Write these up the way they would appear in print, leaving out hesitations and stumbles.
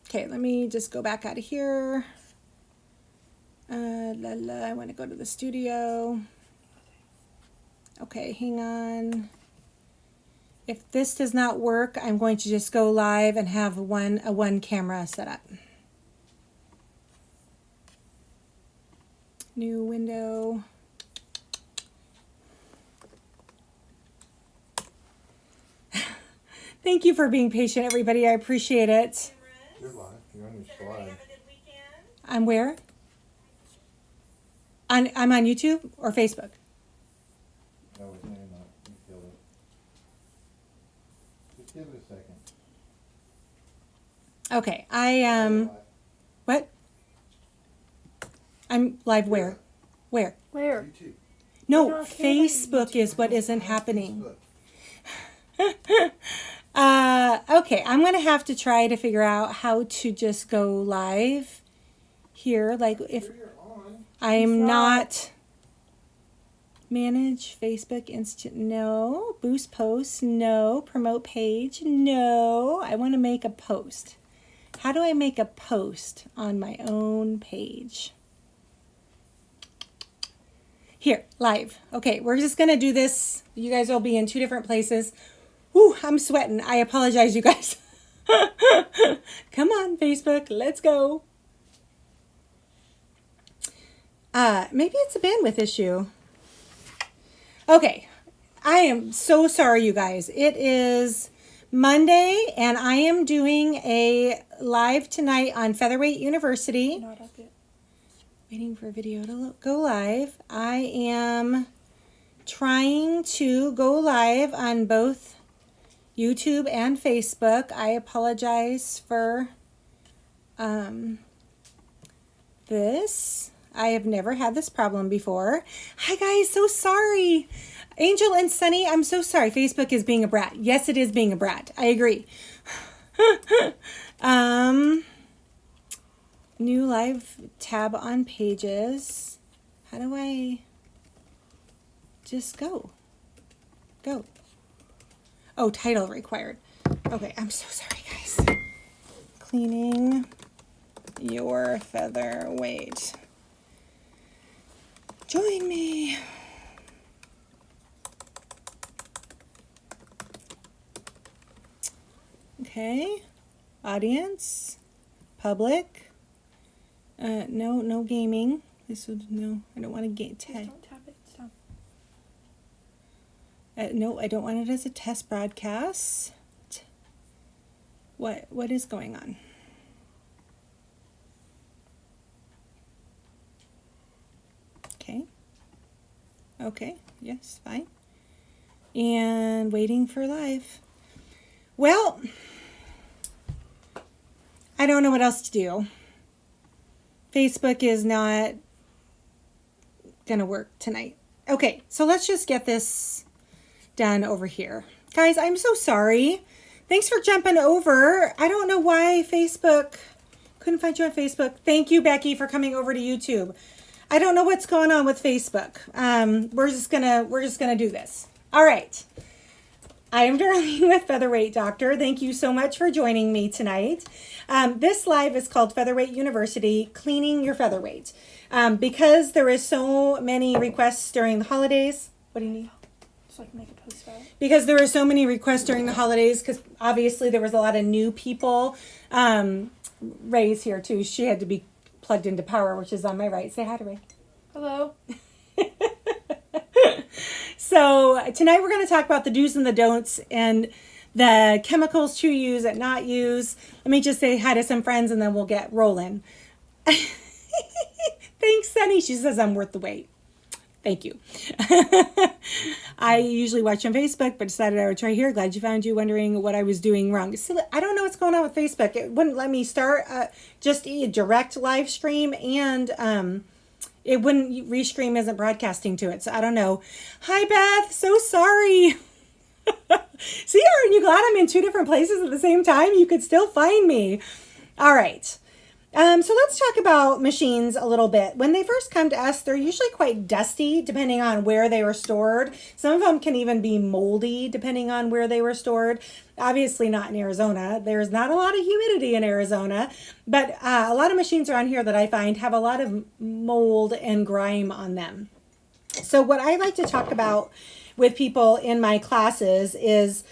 Okay, let me just go back out of here. I want to go to the studio. Okay, hang on. If this does not work, I'm going to just go live and have a one camera set up. New window. Thank you for being patient, everybody. I appreciate it. You're live. You're on your slide. I'm where? I'm on YouTube or Facebook? No, his name up. You killed it. Just give it a second. Okay, what? I'm live where? Where? Where? YouTube. No, not Facebook is what isn't happening. Facebook. Okay, I'm going to have to try to figure out how to just go live here. Like if Sure you're on. I'm not manage Facebook instant, no. Boost post, no. Promote page, no. I want to make a post. How do I make a post on my own page? Here, live. Okay, we're just going to do this. You guys will be in two different places. Whew, I'm sweating. I apologize, you guys. Come on, Facebook. Let's go. Maybe it's a bandwidth issue. Okay. I am so sorry, you guys. It is Monday, and I am doing a live tonight on Featherweight University. Not up yet. Waiting for a video to go live. I am trying to go live on both YouTube and Facebook. I apologize for this. I have never had this problem before. Hi guys, so sorry. Angel and Sunny, I'm so sorry. Facebook is being a brat. Yes, it is being a brat. I agree. New live tab on pages. How do I just go? Go. Oh, title required. Okay, I'm so sorry, guys. Cleaning your featherweight. Join me. Okay. Audience. Public. No gaming. This would no. I don't want to get Just don't tap it. Stop. No, I don't want it as a test broadcast. What is going on? Okay. Okay. Yes, fine. And waiting for live. Well, I don't know what else to do. Facebook is not gonna work tonight. Okay, so let's just get this done over here. Guys, I'm so sorry. Thanks for jumping over. I don't know why Facebook couldn't find you on Facebook. Thank you, Becky, for coming over to YouTube. I don't know what's going on with Facebook. We're just gonna do this. All right. I am Darlene with Featherweight Doctor. Thank you so much for joining me tonight. This live is called Featherweight University, Cleaning Your Featherweight. Because there is so many requests during the holidays. What do you need? So I can make a post about it. Because there were so many requests during the holidays, because obviously there was a lot of new people. Ray's here too. She had to be plugged into power, which is on my right. Say hi to Ray. Hello. So tonight we're going to talk about the do's and the don'ts and the chemicals to use and not use. Let me just say hi to some friends and then we'll get rolling. Thanks, Sunny. She says I'm worth the wait. Thank you. I usually watch on Facebook, but decided I would try here. Glad you found you wondering what I was doing wrong. See, I don't know what's going on with Facebook. It wouldn't let me start just a direct live stream, and it wouldn't, Restream isn't broadcasting to it. So I don't know. Hi, Beth. So sorry. See, aren't you glad I'm in two different places at the same time? You could still find me. All right. So let's talk about machines a little bit. When they first come to us, they're usually quite dusty depending on where they were stored. Some of them can even be moldy depending on where they were stored. Obviously not in Arizona. There's not a lot of humidity in Arizona, but a lot of machines around here that I find have a lot of mold and grime on them. So what I like to talk about with people in my classes is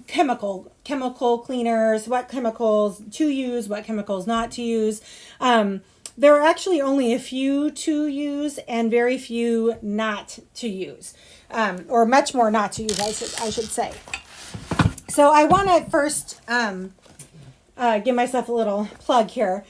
chemical cleaners, what chemicals to use, what chemicals not to use. There are actually only a few to use and very few not to use, or much more not to use, I should say. So I want to first give myself a little plug here.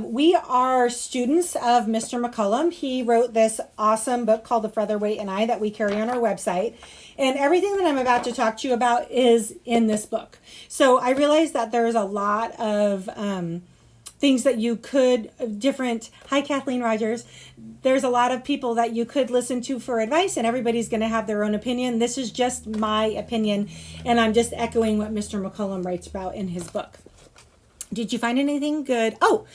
We are students of Mr. McCullum. He wrote this awesome book called The Featherweight and I that we carry on our website. And everything that I'm about to talk to you about is in this book. So I realize that there's a lot of things that you could, hi Kathleen Rogers, there's a lot of people that you could listen to for advice and everybody's going to have their own opinion. This is just my opinion and I'm just echoing what Mr. McCullum writes about in his book. Did you find anything good? Oh,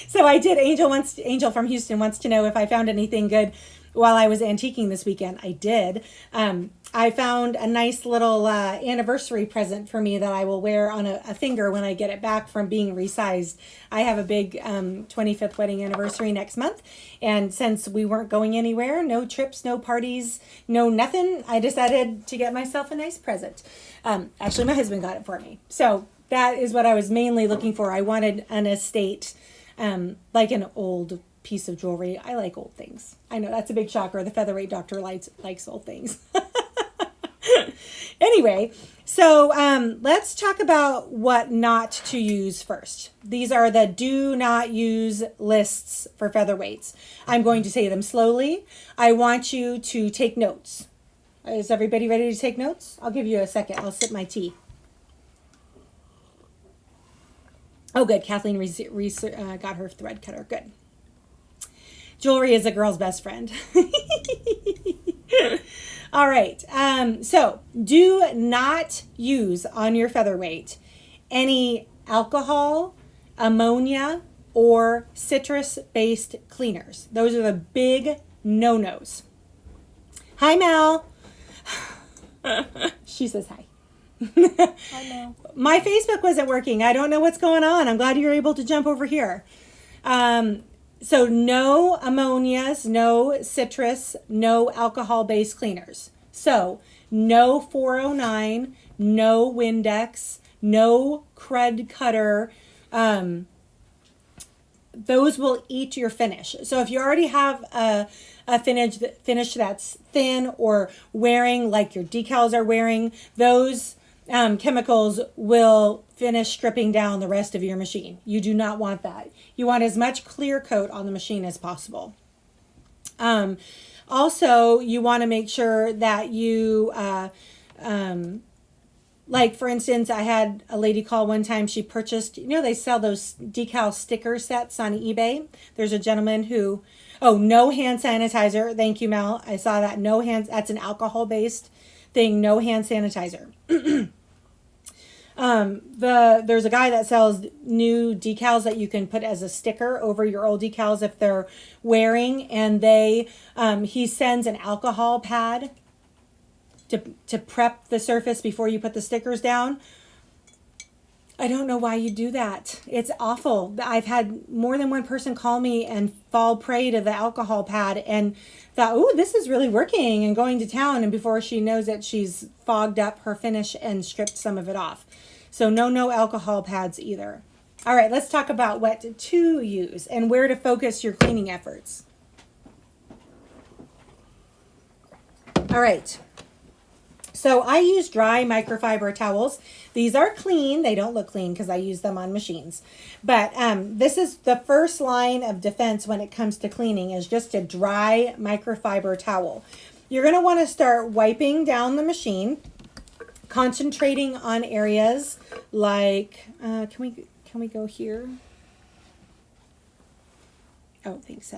so I did. Angel from Houston wants to know if I found anything good while I was antiquing this weekend. I did. I found a nice little anniversary present for me that I will wear on a finger when I get it back from being resized. I have a big 25th wedding anniversary next month. And since we weren't going anywhere, no trips, no parties, no nothing, I decided to get myself a nice present. Actually, my husband got it for me. So that is what I was mainly looking for. I wanted an estate, like an old piece of jewelry. I like old things. I know that's a big shocker. The Featherweight doctor likes old things. Anyway, so let's talk about what not to use first. These are the do not use lists for featherweights. I'm going to say them slowly. I want you to take notes. Is everybody ready to take notes? I'll give you a second. I'll sip my tea. Oh, good. Kathleen got her thread cutter. Good. Jewelry is a girl's best friend. All right. So do not use on your featherweight any alcohol, ammonia, or citrus-based cleaners. Those are the big no-nos. Hi, Mel. She says hi. I know. My Facebook wasn't working. I don't know what's going on. I'm glad you're able to jump over here. So no ammonias, no citrus, no alcohol-based cleaners. So no 409, no Windex, no crud cutter. Those will eat your finish. So if you already have a finish that's thin or wearing like your decals are wearing, those chemicals will finish stripping down the rest of your machine. You do not want that. You want as much clear coat on the machine as possible. Also, you want to make sure that you, like for instance, I had a lady call one time. She purchased, they sell those decal sticker sets on eBay. There's a gentleman who, no hand sanitizer. Thank you, Mel. I saw that. No hands. That's an alcohol-based thing. No hand sanitizer. There's a guy that sells new decals that you can put as a sticker over your old decals if they're wearing, and he sends an alcohol pad to prep the surface before you put the stickers down. I don't know why you do that. It's awful. I've had more than one person call me and fall prey to the alcohol pad and thought, oh, this is really working, and going to town, and before she knows it, she's fogged up her finish and stripped some of it off. So no alcohol pads either. All right, let's talk about what to use and where to focus your cleaning efforts. All right. So I use dry microfiber towels. These are clean. They don't look clean because I use them on machines. But this is the first line of defense when it comes to cleaning, is just a dry microfiber towel. You're going to want to start wiping down the machine, concentrating on areas like, can we go here? Oh, thanks.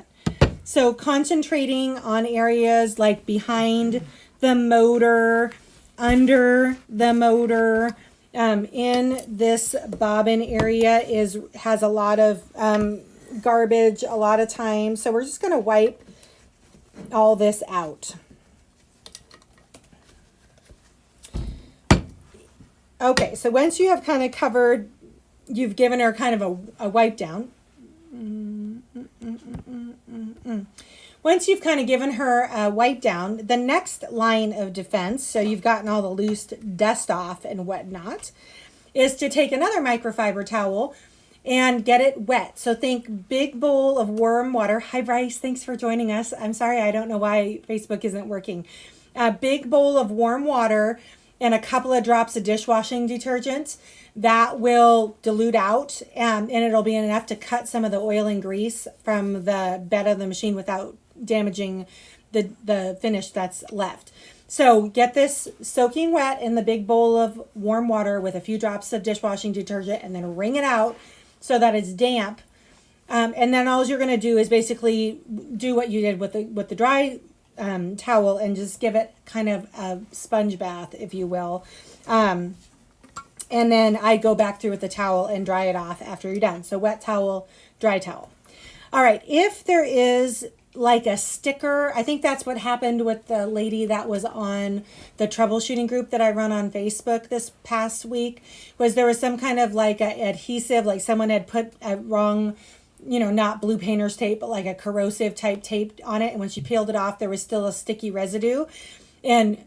So concentrating on areas like behind the motor, under the motor, in this bobbin area has a lot of garbage a lot of times. So we're just going to wipe all this out. Okay, so once you have kind of covered, you've given her kind of a wipe down. Once you've kind of given her a wipe down, the next line of defense, so you've gotten all the loose dust off and whatnot, is to take another microfiber towel and get it wet. So think big bowl of warm water. Hi, Bryce. Thanks for joining us. I'm sorry, I don't know why Facebook isn't working. A big bowl of warm water and a couple of drops of dishwashing detergent. That will dilute out and it'll be enough to cut some of the oil and grease from the bed of the machine without damaging the finish that's left. So get this soaking wet in the big bowl of warm water with a few drops of dishwashing detergent and then wring it out so that it's damp. And then all you're going to do is basically do what you did with the dry towel and just give it kind of a sponge bath, if you will. And then I go back through with the towel and dry it off after you're done. So wet towel, dry towel. All right, if there is like a sticker, I think that's what happened with the lady that was on the troubleshooting group that I run on Facebook this past week, was there was some kind of like a adhesive, like someone had put a wrong, not blue painter's tape, but like a corrosive type tape on it. And when she peeled it off, there was still a sticky residue. And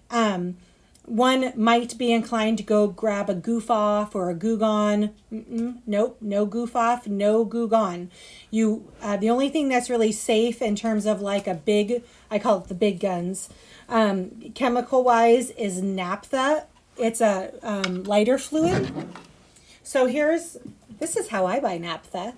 one might be inclined to go grab a goof off or a goo gone. Nope, no goof off, no goo gone. The only thing that's really safe in terms of like I call it the big guns, chemical wise, is naphtha. It's a lighter fluid. So this is how I buy naphtha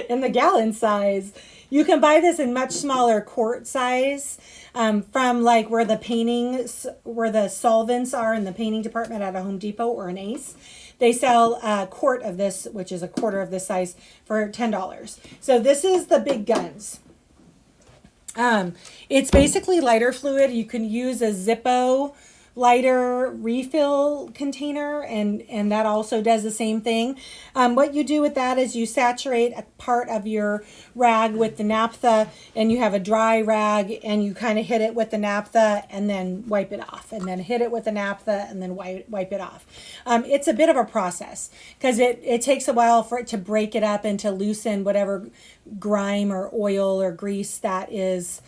in the gallon size. You can buy this in much smaller quart size from like where the solvents are in the painting department at a Home Depot or an Ace. They sell a quart of this, which is a quarter of this size, for $10. So this is the big guns. It's basically lighter fluid. You can use a Zippo lighter refill container and that also does the same thing. What you do with that is you saturate a part of your rag with the naphtha and you have a dry rag and you kind of hit it with the naphtha and then wipe it off and then hit it with the naphtha and then wipe it off. It's a bit of a process because it takes a while for it to break it up and to loosen whatever grime or oil or grease that is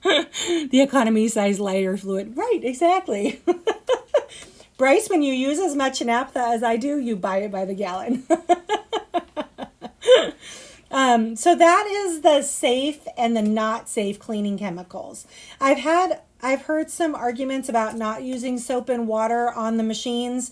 the economy size lighter fluid. Right, exactly. Bryce, when you use as much naphtha as I do, you buy it by the gallon. So that is the safe and the not safe cleaning chemicals. I've heard some arguments about not using soap and water on the machines.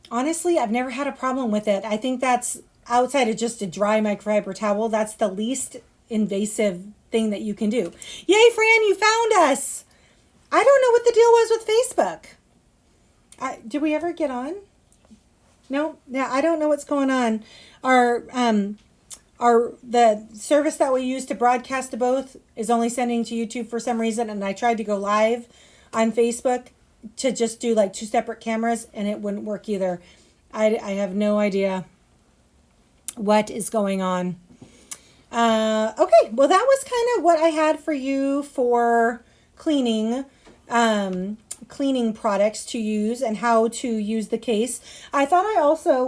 Honestly, I've never had a problem with it. I think that's outside of just a dry microfiber towel. That's the least invasive thing that you can do. Yay, Fran, you found us. I don't know what the deal was with Facebook. Did we ever get on? No, yeah, I don't know what's going on. The service that we use to broadcast to both is only sending to YouTube for some reason, and I tried to go live on Facebook to just do like 2 separate cameras, and it wouldn't work either. I have no idea what is going on. Okay, well that was kind of what I had for you for cleaning products to use and how to use the case. I thought I also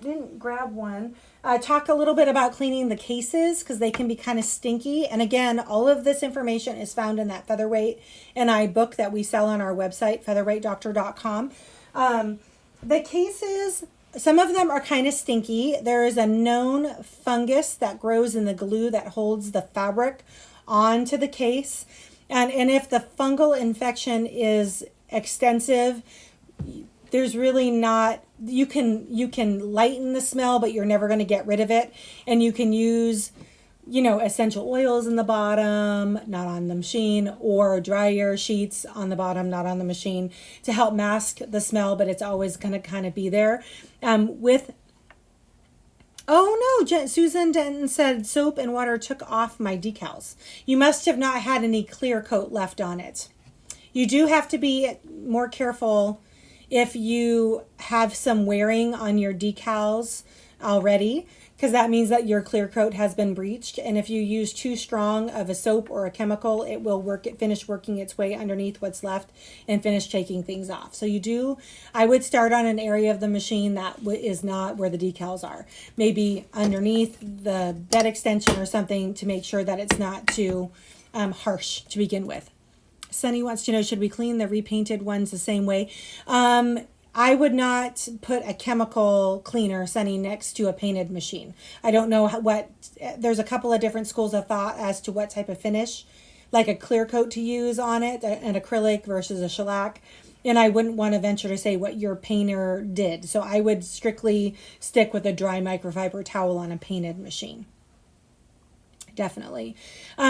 didn't grab one, talk a little bit about cleaning the cases because they can be kind of stinky. And again, all of this information is found in that Featherweight and I book that we sell on our website, featherweightdoctor.com. The cases, some of them are kind of stinky. There is a known fungus that grows in the glue that holds the fabric onto the case. And if the fungal infection is extensive, there's really not, you can lighten the smell, but you're never going to get rid of it. And you can use, essential oils in the bottom, not on the machine, or dryer sheets on the bottom, not on the machine, to help mask the smell, but it's always going to kind of be there. Oh no, Susan Denton said soap and water took off my decals. You must have not had any clear coat left on it. You do have to be more careful if you have some wearing on your decals already, because that means that your clear coat has been breached. And if you use too strong of a soap or a chemical, it will finish working its way underneath what's left and finish taking things off. So I would start on an area of the machine that is not where the decals are. Maybe underneath the bed extension or something, to make sure that it's not too harsh to begin with. Sunny wants to know, should we clean the repainted ones the same way? I would not put a chemical cleaner, Sunny, next to a painted machine. I don't know there's a couple of different schools of thought as to what type of finish, like a clear coat to use on it, an acrylic versus a shellac. And I wouldn't want to venture to say what your painter did. So I would strictly stick with a dry microfiber towel on a painted machine. Definitely.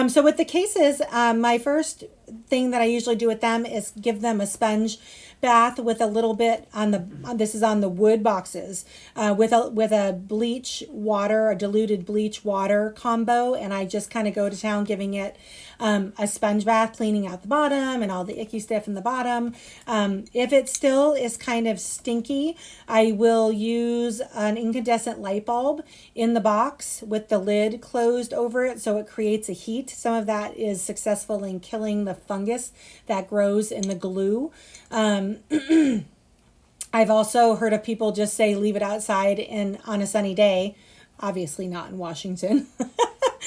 So with the cases, my first thing that I usually do with them is give them a sponge bath with a little bit this is on the wood boxes, with a bleach water, a diluted bleach water combo. And I just kind of go to town giving it a sponge bath, cleaning out the bottom and all the icky stuff in the bottom. If it still is kind of stinky, I will use an incandescent light bulb in the box with the lid closed over it, so it creates a heat. Some of that is successful in killing the fungus that grows in the glue. I've also heard of people just say leave it outside on a sunny day. Obviously not in Washington.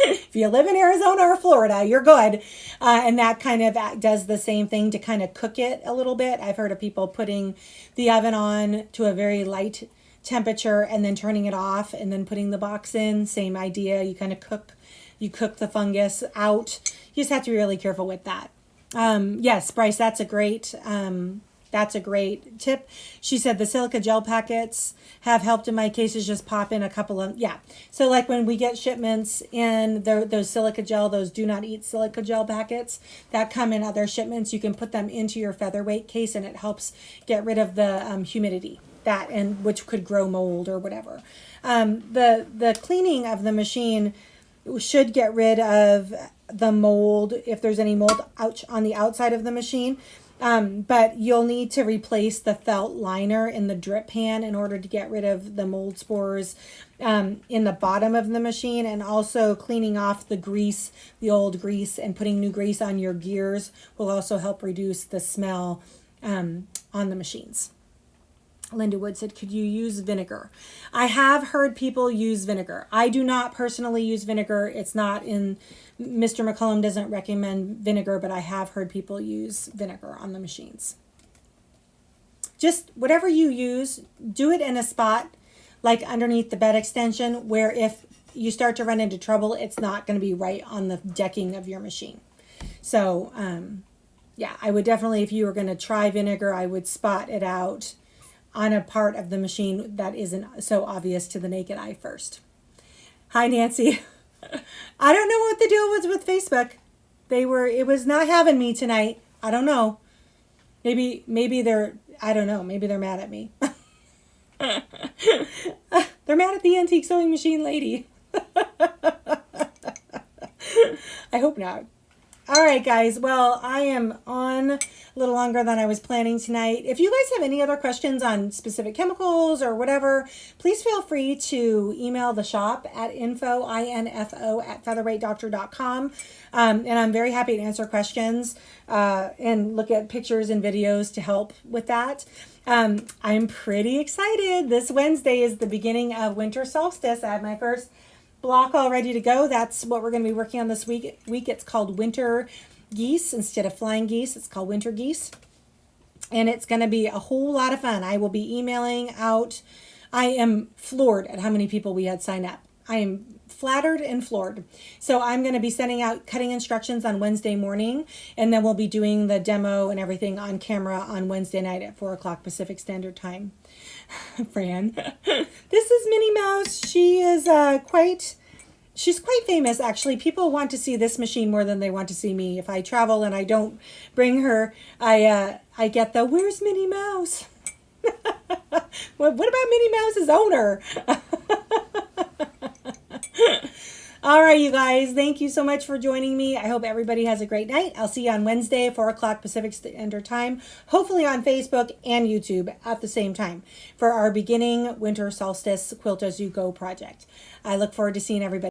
If you live in Arizona or Florida, you're good. And that kind of does the same thing to kind of cook it a little bit. I've heard of people putting the oven on to a very light temperature and then turning it off and then putting the box in. Same idea. You kind of cook the fungus out. You just have to be really careful with that. Yes, Bryce, that's a great tip. She said the silica gel packets have helped in my cases. Just pop in a couple of, So like when we get shipments in those silica gel, those do not eat silica gel packets that come in other shipments, you can put them into your Featherweight case and it helps get rid of the humidity which could grow mold or whatever. The cleaning of the machine should get rid of the mold if there's any mold on the outside of the machine. But you'll need to replace the felt liner in the drip pan in order to get rid of the mold spores in the bottom of the machine, and also cleaning off the grease, the old grease, and putting new grease on your gears will also help reduce the smell on the machines. Linda Wood said, could you use vinegar? I have heard people use vinegar. I do not personally use vinegar. It's not in, Mr. McCullum doesn't recommend vinegar, but I have heard people use vinegar on the machines. Just whatever you use, do it in a spot like underneath the bed extension where if you start to run into trouble, it's not going to be right on the decking of your machine. So, I would definitely, if you were going to try vinegar, I would spot it out on a part of the machine that isn't so obvious to the naked eye first. Hi, Nancy. I don't know what the deal was with Facebook. It was not having me tonight. I don't know. Maybe they're mad at me. They're mad at the antique sewing machine lady. I hope not. All right, guys. Well, I am on a little longer than I was planning tonight. If you guys have any other questions on specific chemicals or whatever, please feel free to email the shop at info@featherweightdoctor.com. And I'm very happy to answer questions and look at pictures and videos to help with that. I'm pretty excited. This Wednesday is the beginning of winter solstice. I have my first block all ready to go. That's what we're going to be working on this week. It's called Winter Geese instead of Flying Geese. It's called Winter Geese. And it's going to be a whole lot of fun. I will be emailing out. I am floored at how many people we had sign up. I am flattered and floored. So I'm going to be sending out cutting instructions on Wednesday morning, and then we'll be doing the demo and everything on camera on Wednesday night at 4 o'clock Pacific Standard Time. Fran, this is Minnie Mouse. She is she's quite famous, actually. People want to see this machine more than they want to see me. If I travel and I don't bring her, I get the, where's Minnie Mouse? What about Minnie Mouse's owner? All right, you guys. Thank you so much for joining me. I hope everybody has a great night. I'll see you on Wednesday, 4 o'clock Pacific Standard Time, hopefully on Facebook and YouTube at the same time for our beginning winter solstice Quilt As You Go project. I look forward to seeing everybody.